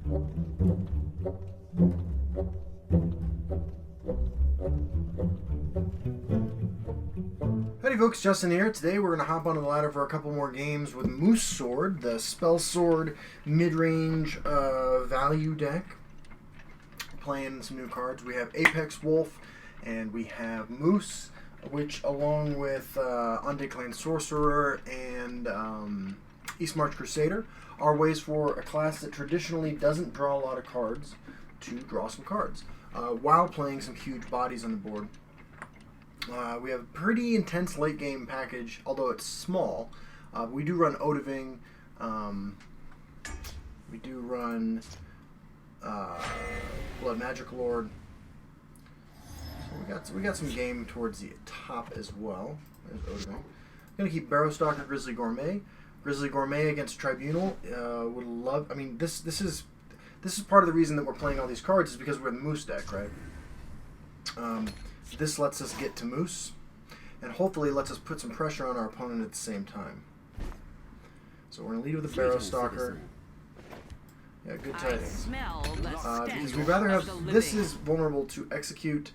Howdy folks, Justin here. Today we're going to hop onto the ladder for a couple more games with Moose Sword, the Spell Sword mid-range value deck. Playing some new cards. We have Apex Wolf and we have Moose, which along with Undeclared Sorcerer and East March Crusader are ways for a class that traditionally doesn't draw a lot of cards to draw some cards while playing some huge bodies on the board. We have a pretty intense late game package, although it's small. We do run Odiving. We do run Blood Magic Lord. So we got some game towards the top as well. There's Odiving. I'm gonna keep Barrowstalker, Grizzly Gourmet. Grizzly Gourmet against Tribunal. Would love. I mean, this is part of the reason that we're playing all these cards is because we're the Moose deck, right? This lets us get to Moose, and hopefully lets us put some pressure on our opponent at the same time. So we're going to lead with the Barrowstalker. Yeah, good tidings. Because we'd rather have... This is vulnerable to execute.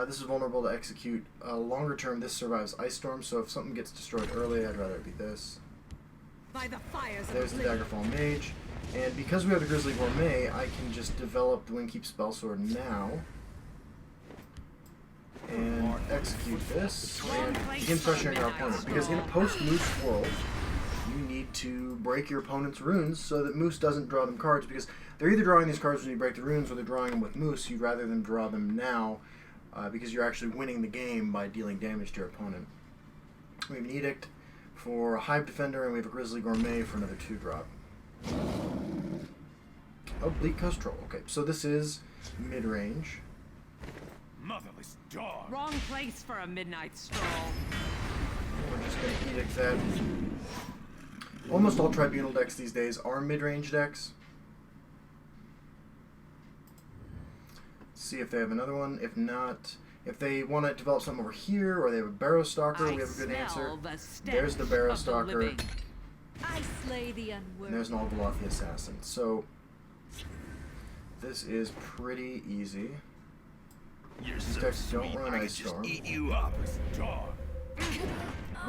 This is vulnerable to execute. Longer term, this survives Ice Storm, so if something gets destroyed early, I'd rather it be this. There's the Daggerfall Mage. And because we have the Grizzly Gourmet, I can just develop the Wingkeep Spell Sword now. And execute this, and begin pressuring our opponent. Because in a post-Moose world, you need to break your opponent's runes so that Moose doesn't draw them cards, because they're either drawing these cards when you break the runes, or they're drawing them with Moose. You'd rather them draw them now, because you're actually winning the game by dealing damage to your opponent. We have an Edict for a Hive Defender, and we have a Grizzly Gourmet for another 2-drop. Oh, Bleak Coast Troll. Okay, so this is mid-range. Motherless dog. Wrong place for a midnight stroll. We're just going to Edict that. Almost all Tribunal decks these days are mid-range decks. See if they have another one. If not, if they want to develop something over here, or they have a Barrowstalker, we have a good answer. There's the Barrowstalker. I slay the unworthy. And there's an Algoloth the Assassin. So this is pretty easy. These decks don't run Ice Storm. Eat you up, dog.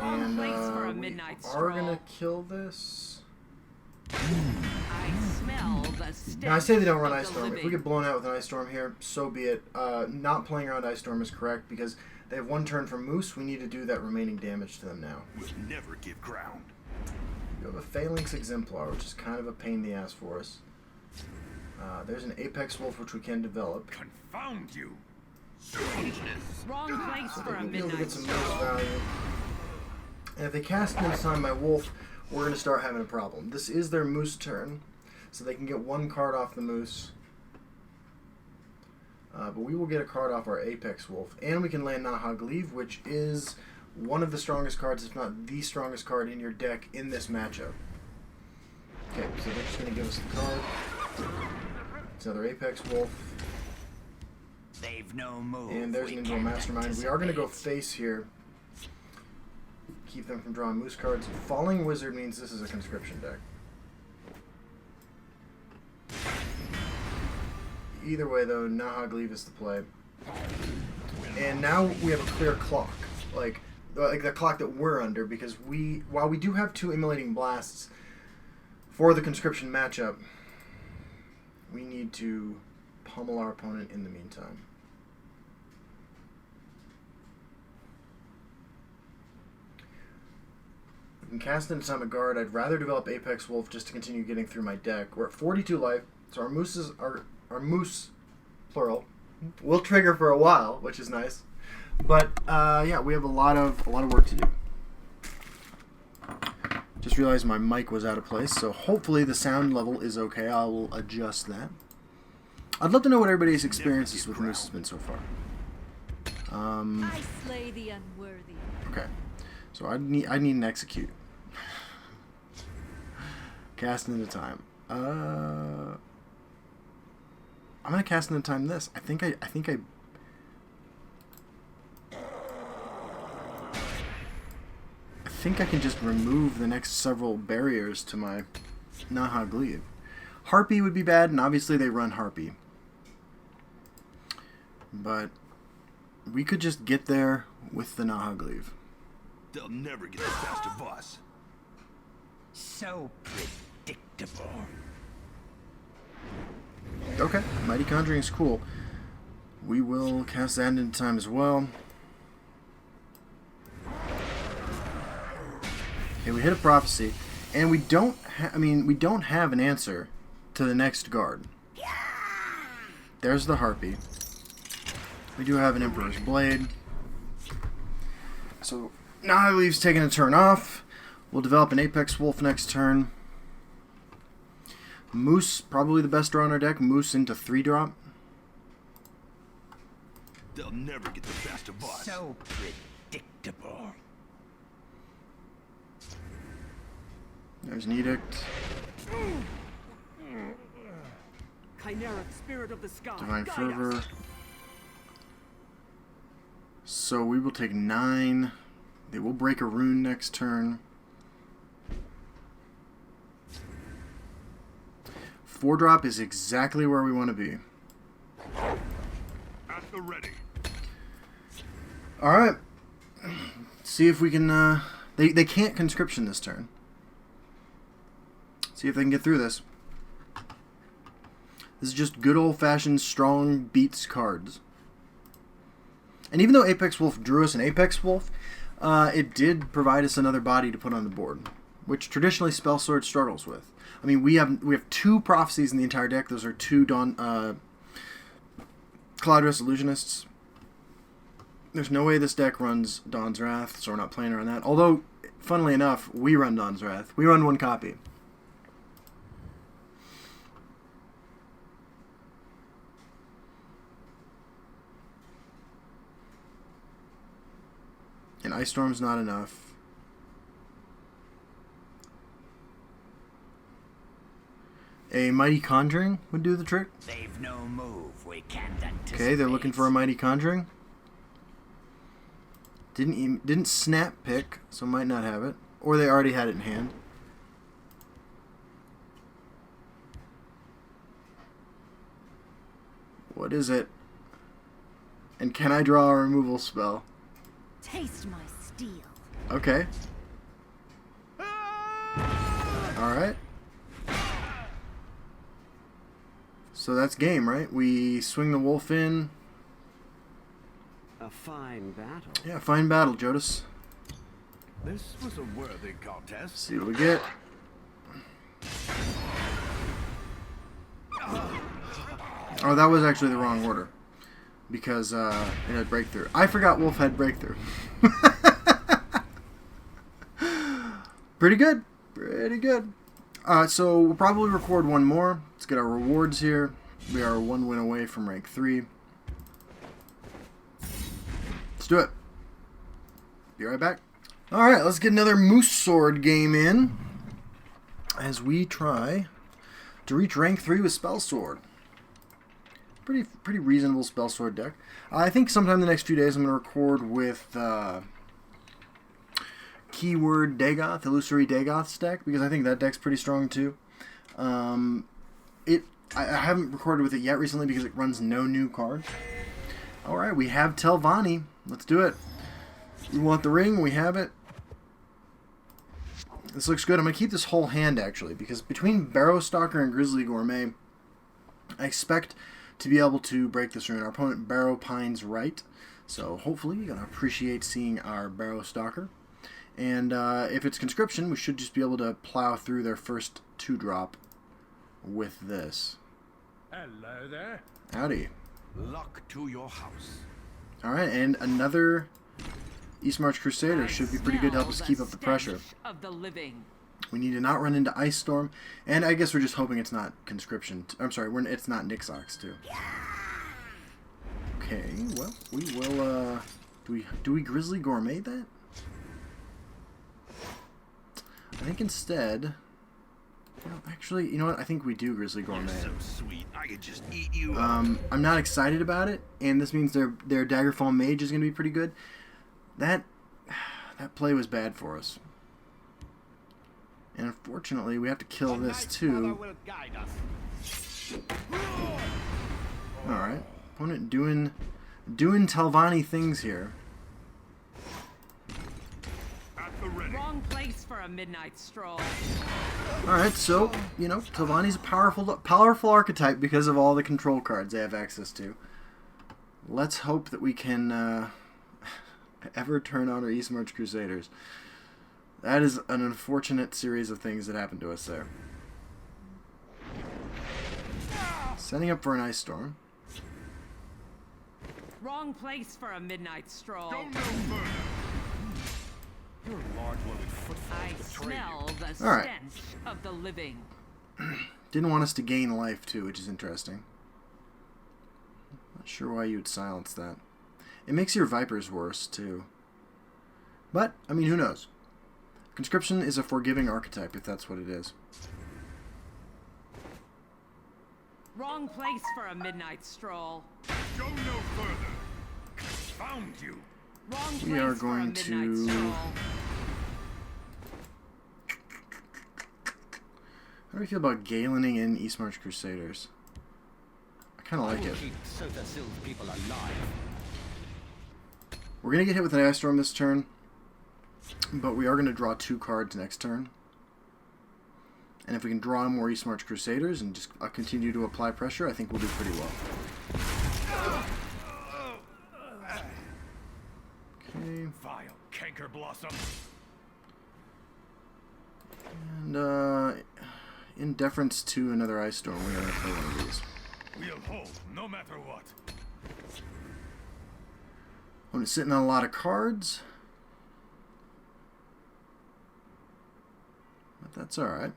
And we are gonna kill this. I smell the stench. Now I say they don't run Ice Storm. If we get blown out with an Ice Storm here, so be it. Not playing around Ice Storm is correct because they have one turn from Moose. We need to do that remaining damage to them now. We'll never give ground. We have a Phalanx Exemplar, which is kind of a pain in the ass for us. There's an Apex Wolf, which we can develop. Confound you. Wrong place So for a they will be able to midnight get some stroll. Moose value. And if they cast into time my Wolf, we're going to start having a problem. This is their Moose turn, so they can get one card off the Moose. But we will get a card off our Apex Wolf. And we can land Nahagleave, which is one of the strongest cards, if not the strongest card in your deck in this matchup. Okay, so they're just going to give us the card. It's another Apex Wolf. They've no move. And there's an Invisible Mastermind. We are going to go face here. Keep them from drawing Moose cards. Falling Wizard means this is a conscription deck. Either way, though, Nahagleave is the play. And now we have a clear clock. Like the clock that we're under, because while we do have 2 Immolating Blasts for the conscription matchup, we need to pummel our opponent in the meantime. We can cast into Time of Guard. I'd rather develop Apex Wolf just to continue getting through my deck. We're at 42 life, so our moose, plural, will trigger for a while, which is nice. But yeah, we have a lot of work to do. Just realized my mic was out of place, so hopefully the sound level is okay. I will adjust that. I'd love to know what everybody's experiences with Moose has been so far. I slay the unworthy. Okay, so I need an execute. Cast into time. I'm gonna cast into time this. I think I can just remove the next several barriers to my Nahagleave. Harpy would be bad, and obviously they run Harpy. But we could just get there with the MacLeod. They'll never get the best of us. So predictable. Okay, Mighty Conjuring is cool. We will cast that into time as well. Okay, we hit a prophecy, and we don't. We don't have an answer to the next guard. There's the Harpy. We do have an Emperor's Blade. So now MacLeod's taking a turn off. We'll develop an Apex Wolf next turn. Moose, probably the best draw on our deck. Moose into 3-drop. They'll never get the best of us. So predictable. There's an Edict. Chimeric spirit of the sky. Divine guide Fervor. us. So we will take 9. They will break a rune next turn. 4-drop is exactly where we want to be. At the ready. Alright. See if we can... They can't conscription this turn. See if they can get through this. This is just good old-fashioned strong beats cards. And even though Apex Wolf drew us an Apex Wolf, it did provide us another body to put on the board, which traditionally Spell Sword struggles with. I mean, we have 2 prophecies in the entire deck. Those are 2 Cloud Illusionists. There's no way this deck runs Dawn's Wrath, so we're not playing around that. Although, funnily enough, we run Dawn's Wrath. We run 1 copy. And Ice Storm's not enough. A Mighty Conjuring would do the trick. They've no move we can't anticipate. Okay, they're looking for a Mighty Conjuring. Didn't snap pick, so might not have it. Or they already had it in hand. What is it? And can I draw a removal spell? Taste my steel. Okay. Alright. So that's game, right? We swing the wolf in. A fine battle. Yeah, fine battle, Jodis. This was a worthy contest. See what we get. Oh, that was actually the wrong order. Because it had breakthrough. I forgot Wolf had breakthrough. Pretty good. Pretty good. So we'll probably record one more. Let's get our rewards here. We are 1 win away from rank 3. Let's do it. Be right back. Alright, let's get another Moose Sword game in. As we try to reach rank 3 with Spell Sword. Pretty reasonable Spell Sword deck. I think sometime in the next few days I'm going to record with Keyword Dagoth, Illusory Dagoth's deck, because I think that deck's pretty strong too. I haven't recorded with it yet recently because it runs no new cards. Alright, we have Telvanni. Let's do it. We want the ring, we have it. This looks good. I'm going to keep this whole hand actually, because between Barrowstalker and Grizzly Gourmet, I expect to be able to break this rune. Our opponent Barrow Pines right, so hopefully you're going to appreciate seeing our Barrowstalker. And if it's conscription, we should just be able to plow through their first 2-drop with this. Hello there. Howdy. Luck to your house. Alright, and another Eastmarch Crusader should be pretty good to help us keep up the pressure. Of the living. We need to not run into Ice Storm, and I guess we're just hoping it's not conscription. I'm sorry, it's not Nixox too. Okay, well, we will, do we Grizzly Gourmet that? I think instead, well, actually, you know what? I think we do Grizzly Gourmet. You're so sweet. I could just eat you up. I'm not excited about it, and this means their Daggerfall Mage is going to be pretty good. That play was bad for us. And unfortunately, we have to kill this too. Will guide us. Opponent doing Telvanni things here. At the ready. Wrong place for a midnight stroll. Alright, so, you know, Telvanni's a powerful archetype because of all the control cards they have access to. Let's hope that we can ever turn on our East March Crusaders. That is an unfortunate series of things that happened to us there. Setting up for an Ice Storm. Wrong place for a midnight stroll. Go no further. Your large-loaded footfalls I betray smell you. the All right. stench of the living. Didn't want us to gain life too, which is interesting. Not sure why you would silence that. It makes your Vipers worse too. But, I mean, who knows? Conscription is a forgiving archetype, if that's what it is. Wrong place for a midnight stroll. Go no further. Found you. Wrong place We are for a going midnight to- stroll. How do we feel about Galening in East March Crusaders? I kind of like it. Keep Sotha-Syl's people alive. We're going to get hit with an Ice Storm this turn, but we are going to draw 2 cards next turn. And if we can draw more East March Crusaders and just continue to apply pressure, I think we'll do pretty well. Okay. Vile canker blossom. And, in deference to another Ice Storm, we're going to play one of these. We'll hold no matter what. Opponent's sitting on a lot of cards. But that's alright.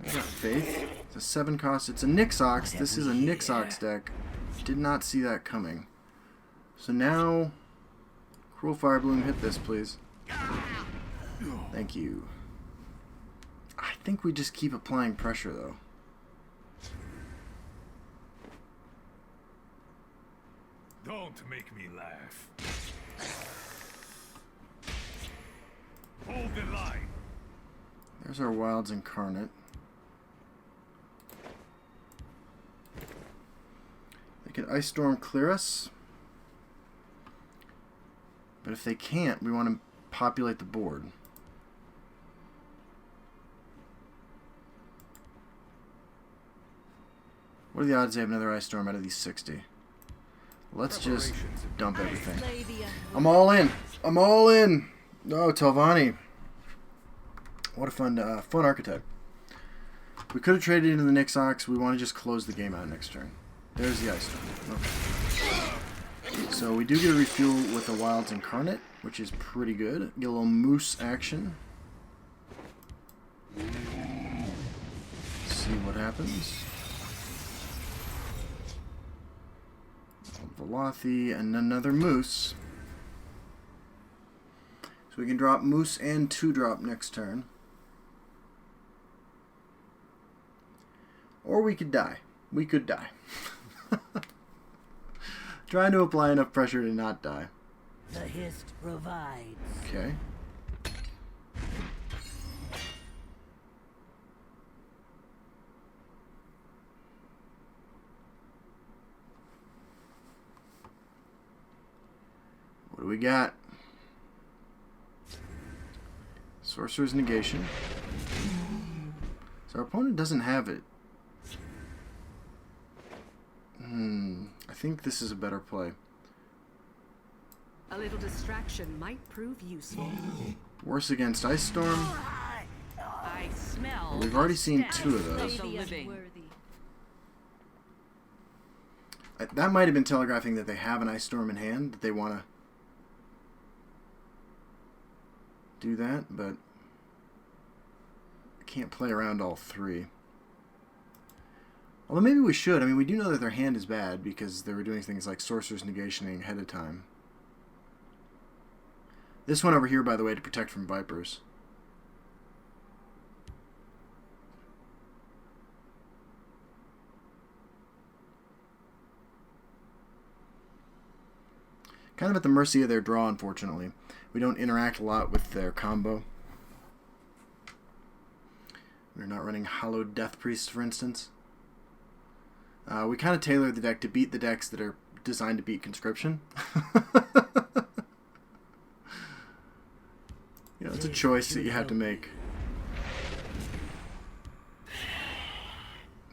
I got faith. It's a 7 cost. It's a Nixox. This is a Nixox deck. Did not see that coming. So now, Cruel Fire Bloom, hit this, please. Thank you. I think we just keep applying pressure, though. Don't make me laugh. Hold the line. There's our Wilds Incarnate. They can Ice Storm clear us. But if they can't, we want to populate the board. What are the odds they have another Ice Storm out of these 60? Let's just dump everything. I'm all in. I'm all in. Oh, Telvanni. What a fun archetype. We could have traded into the Nixox. We want to just close the game out next turn. There's the Ice Storm. Okay. So we do get a refuel with the Wilds Incarnate, which is pretty good. Get a little Moose action. See what happens. Velothi and another Moose. So we can drop Moose and 2-drop next turn. Or we could die. We could die. Trying to apply enough pressure to not die. The Hist provides. Okay. What do we got? Sorcerer's Negation. So our opponent doesn't have it. I think this is a better play. A little distraction might prove useful. Worse against Ice Storm. I smell. We've already the seen stench 2 of those. the living. That might have been telegraphing that they have an Ice Storm in hand, that they want to do that, but I can't play around all 3. Although maybe we should. I mean, we do know that their hand is bad because they were doing things like Sorcerer's Negationing ahead of time. This one over here, by the way, to protect from Vipers. Kind of at the mercy of their draw, unfortunately. We don't interact a lot with their combo. We're not running Hallowed Death Priest, for instance. We kind of tailor the deck to beat the decks that are designed to beat conscription. You know, it's a choice that you have to make.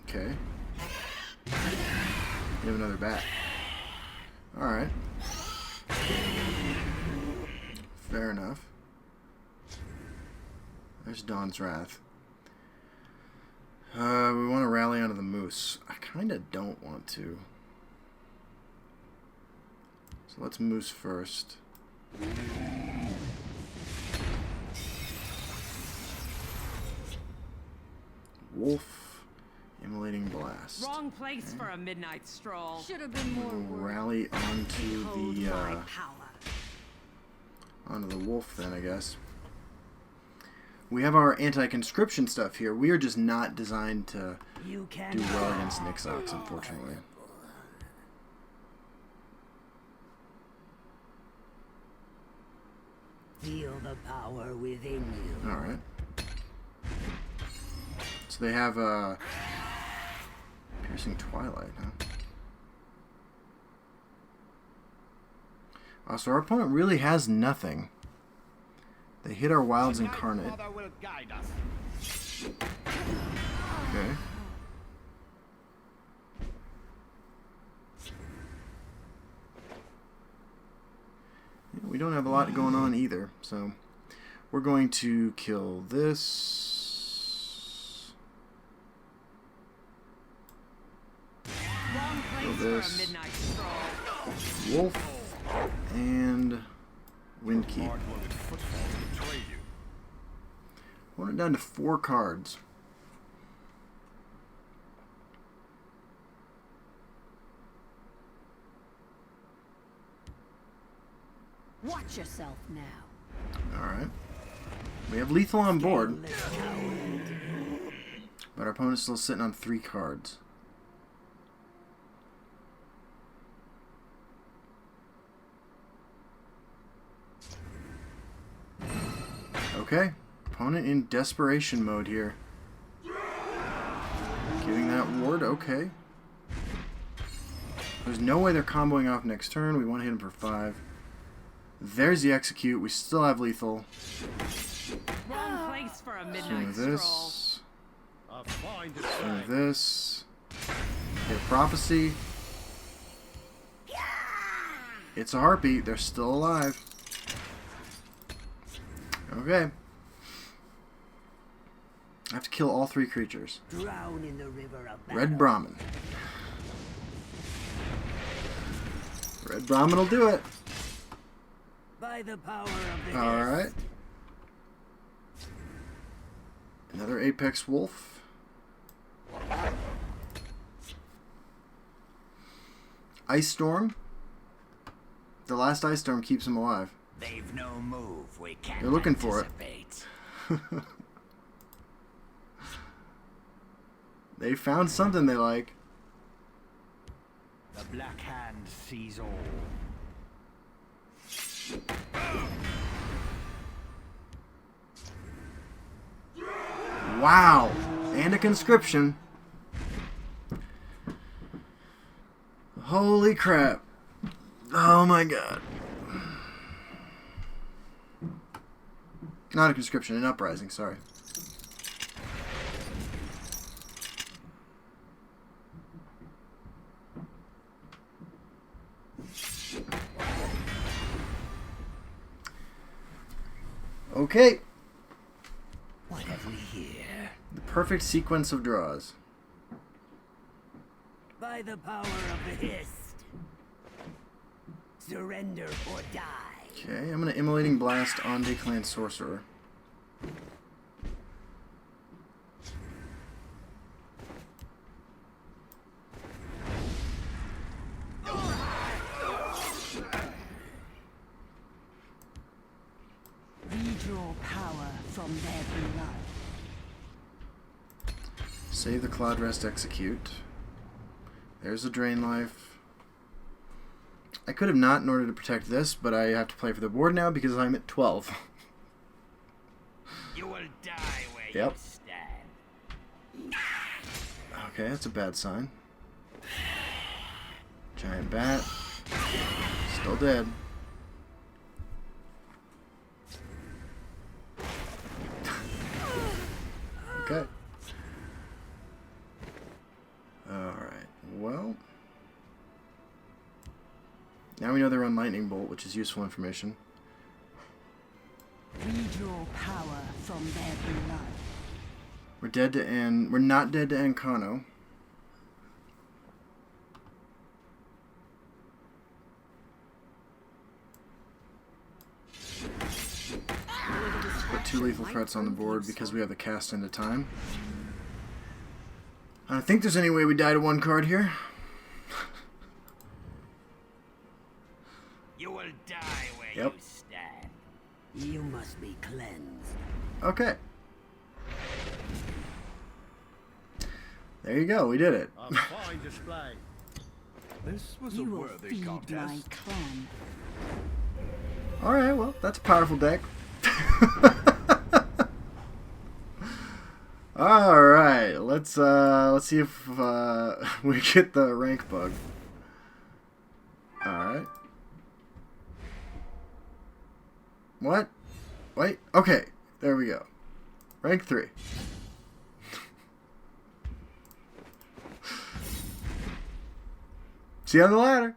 Okay. You have another bat. Alright. Fair enough. There's Dawn's Wrath. We want to rally onto the Moose. I kind of don't want to. So let's Moose first. Wolf. Immolating Blast. Wrong place for a midnight stroll. Should have been more We'll work. rally onto Behold the my power. onto the wolf then, I guess. We have our anti-conscription stuff here. We are just not designed to You do can well against Nixox, unfortunately. feel the power within you. Alright. So they have Piercing Twilight, huh? So our opponent really has nothing. They hit our Wilds Incarnate. Mother will guide us. Okay. We don't have a lot going on either, so we're going to kill this. Wrong place for this. a midnight stroll. Wolf and Windkeep. Hard-loaded footfalls betray you. Want it down to 4 cards. Watch yourself now. Alright. We have lethal on board, Endless coward. but our opponent's still sitting on 3 cards. Okay. Opponent in desperation mode here. Giving that ward, okay. There's no way they're comboing off next turn. We want to hit him for 5. There's the execute. We still have lethal. Wrong place for a Swing midnight of stroll. this. A fine Swing of display. this. Hit a prophecy. It's a heartbeat. They're still alive. Okay. I have to kill all 3 creatures. Drown in the river of battle. Red Brahmin. Red Brahmin will do it. By the power of the Alright. Another Apex Wolf. Ice Storm. The last Ice Storm keeps him alive. They've no move we can't They're looking for it. anticipate. They found something they like. The Black Hand sees all. Wow. And a conscription. Holy crap. Oh my god. Not a conscription, an uprising, sorry. Okay. What have we here? The perfect sequence of draws. By the power of the Hist. Surrender or die. Okay, I'm going to Immolating Blast on Clan Sorcerer. We draw power from their blood. Save the Cloud Rest, execute. There's a Drain Life. I could have not in order to protect this, but I have to play for the board now because I'm at 12. You will die where Yep. you stand. Okay, that's a bad sign. Giant bat. Still dead. Okay. Alright, well. Now we know they run Lightning Bolt, which is useful information. We draw power from their blood. We're not dead to Ancano. Put 2 lethal threats on the board because we have the cast into time. I don't think there's any way we die to 1 card here. You will die where Yep. you stand. You must be cleansed. Okay. There you go, we did it. A fine display. This was a You will worthy feed my contest. clan. Alright, well, that's a powerful deck. Alright, let's see if we get the rank bug. Alright. What? Wait, okay, there we go. Rank 3. See you on the ladder.